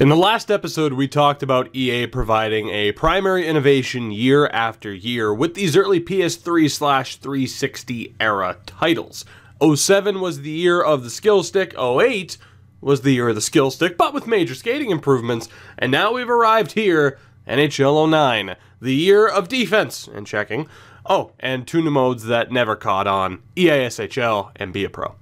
In the last episode, we talked about EA providing a primary innovation year after year with these early PS3/360 era titles. 07 was the year of the skill stick, 08 was the year of the skill stick, but with major skating improvements, and now we've arrived here, NHL 09, the year of defense and checking. Oh, and two new modes that never caught on, EA SHL and Be a Pro.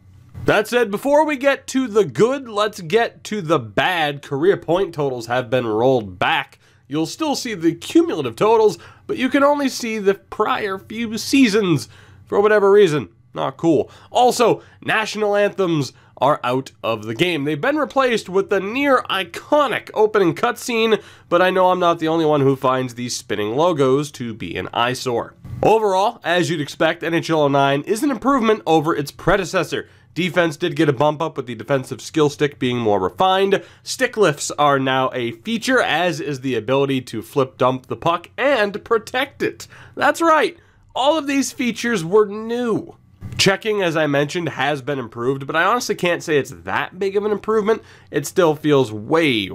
That said, before we get to the good, let's get to the bad. Career point totals have been rolled back. You'll still see the cumulative totals, but you can only see the prior few seasons for whatever reason. Not cool. Also, national anthems are out of the game. They've been replaced with the near iconic opening cutscene, but I know I'm not the only one who finds these spinning logos to be an eyesore. Overall, as you'd expect, NHL 09 is an improvement over its predecessor. Defense did get a bump up with the defensive skill stick being more refined. Stick lifts are now a feature, as is the ability to flip dump the puck and protect it. That's right, all of these features were new. Checking, as I mentioned, has been improved, but I honestly can't say it's that big of an improvement. It still feels way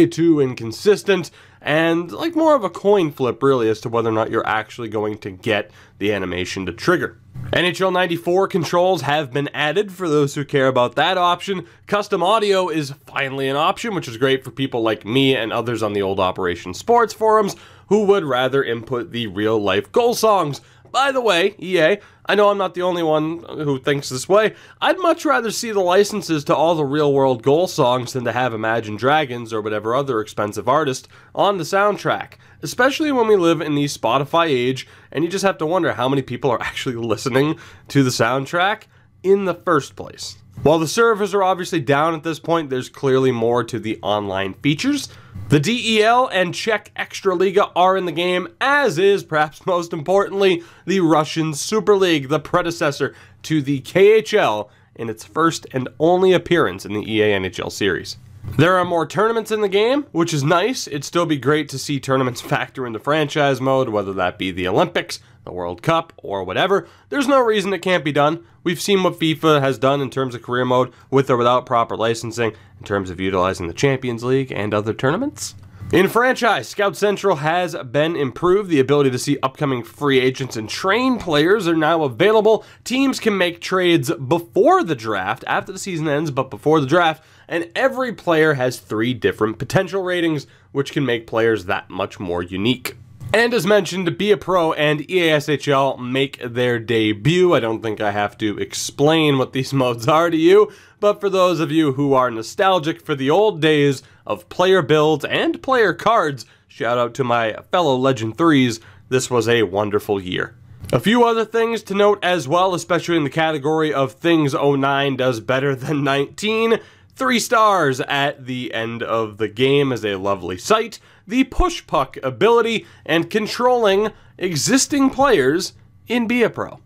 too inconsistent, and like more of a coin flip, really, as to whether or not you're actually going to get the animation to trigger. NHL 94 controls have been added for those who care about that option. Custom audio is finally an option, which is great for people like me and others on the old Operation Sports forums who would rather input the real-life goal songs. By the way, EA, I know I'm not the only one who thinks this way. I'd much rather see the licenses to all the real-world goal songs than to have Imagine Dragons or whatever other expensive artist on the soundtrack, especially when we live in the Spotify age, and you just have to wonder how many people are actually listening to the soundtrack in the first place. While the servers are obviously down at this point, there's clearly more to the online features. The DEL and Czech Extraliga are in the game, as is, perhaps most importantly, the Russian Super League, the predecessor to the KHL in its first and only appearance in the EA NHL series. There are more tournaments in the game, which is nice. It'd still be great to see tournaments factor into franchise mode, whether that be the Olympics, the World Cup, or whatever. There's no reason it can't be done. We've seen what FIFA has done in terms of career mode, with or without proper licensing, in terms of utilizing the Champions League and other tournaments. In franchise, Scout Central has been improved. The ability to see upcoming free agents and train players are now available. Teams can make trades before the draft, after the season ends, but before the draft, and every player has 3 different potential ratings, which can make players that much more unique. And as mentioned, Be a Pro and EA SHL make their debut. I don't think I have to explain what these modes are to you, but for those of you who are nostalgic for the old days of player builds and player cards, shout out to my fellow Legend 3s, this was a wonderful year. A few other things to note as well, especially in the category of things 09 does better than 19. 3 stars at the end of the game is a lovely sight. The push puck ability and controlling existing players in Be a Pro.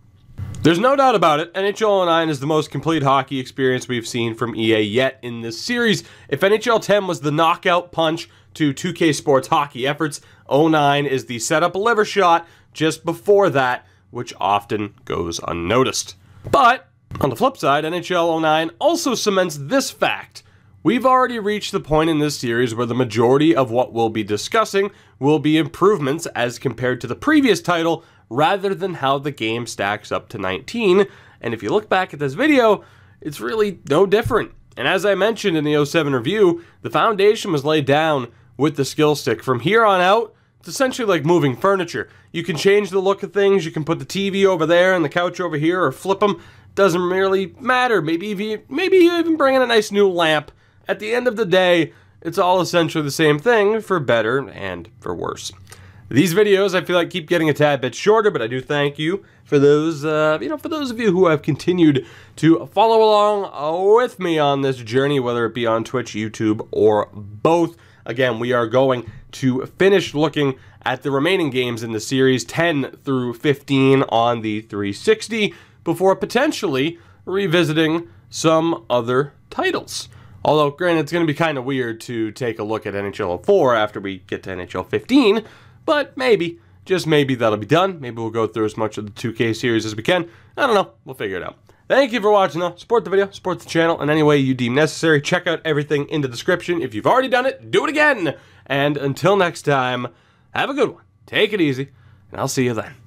There's no doubt about it, NHL 09 is the most complete hockey experience we've seen from EA yet in this series. If NHL 10 was the knockout punch to 2K Sports hockey efforts, 09 is the setup liver shot just before that, which often goes unnoticed. But on the flip side, NHL 09 also cements this fact. We've already reached the point in this series where the majority of what we'll be discussing will be improvements as compared to the previous title, rather than how the game stacks up to 19. And if you look back at this video, it's really no different. And as I mentioned in the 07 review, the foundation was laid down with the skill stick. From here on out, it's essentially like moving furniture. You can change the look of things, you can put the TV over there and the couch over here, or flip them. Doesn't really matter. Maybe you even bring in a nice new lamp. At the end of the day, it's all essentially the same thing, for better and for worse. These videos, I feel like, keep getting a tad bit shorter, but I do thank you for those, for those of you who have continued to follow along with me on this journey, whether it be on Twitch, YouTube, or both. Again, we are going to finish looking at the remaining games in the series, 10 through 15 on the 360, before potentially revisiting some other titles. Although, granted, it's going to be kind of weird to take a look at NHL 04 after we get to NHL 15, but maybe, just maybe, that'll be done. Maybe we'll go through as much of the 2K series as we can. I don't know. We'll figure it out. Thank you for watching, though. Support the video, support the channel in any way you deem necessary. Check out everything in the description. If you've already done it, do it again. And until next time, have a good one. Take it easy, and I'll see you then.